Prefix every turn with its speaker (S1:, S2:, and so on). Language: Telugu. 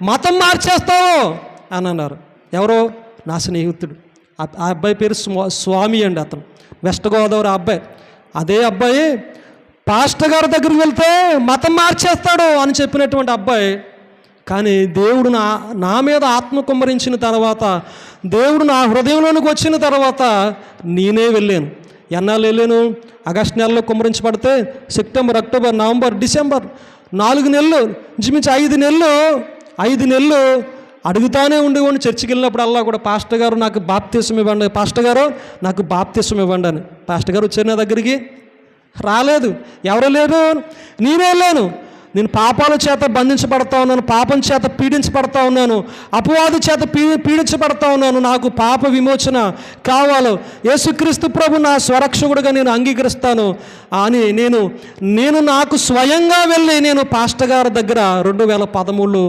S1: మతం మార్చేస్తావు అని అన్నారు. ఎవరో నా స్నేహితుడు. ఆ అబ్బాయి పేరు స్వామి అండి. అతను వెస్ట్ గోదావరి అబ్బాయి. అదే అబ్బాయి పాస్టర్ గారి దగ్గరికి వెళ్తే మతం మార్చేస్తాడు అని చెప్పినటువంటి అబ్బాయి. కానీ దేవుడు నా మీద ఆత్మ కుమ్మరించిన తర్వాత, దేవుడు నా హృదయంలోనికి వచ్చిన తర్వాత నేనే వెళ్ళాను. ఎన్నాళ్ళు వెళ్ళాను? ఆగస్టు నెలలో కుమ్మరించబడితే సెప్టెంబర్, అక్టోబర్, నవంబర్, డిసెంబర్ 4 నెలలు, ఇంచుమించు 5 నెలలు అడుగుతానే ఉండేవాడిని. చర్చికి వెళ్ళినప్పుడల్లా కూడా పాస్టర్ గారు నాకు బాప్తిసం ఇవ్వండి, పాస్టర్ గారు నాకు బాప్తిసం ఇవ్వండి అని. పాస్టర్ గారు వచ్చారు నా దగ్గరికి? రాలేదు. ఎవరు లేరు? నేనే వెళ్ళాను. నేను పాపాల చేత బంధించబడతా ఉన్నాను, పాపం చేత పీడించబడతా ఉన్నాను, అపవాది చేత పీడించబడతా ఉన్నాను. నాకు పాప విమోచన కావాలి, యేసుక్రీస్తు ప్రభు నా స్వరక్షకుడిగా నేను అంగీకరిస్తాను అని నేను నాకు స్వయంగా వెళ్ళి నేను పాస్టర్ గారి దగ్గర 2013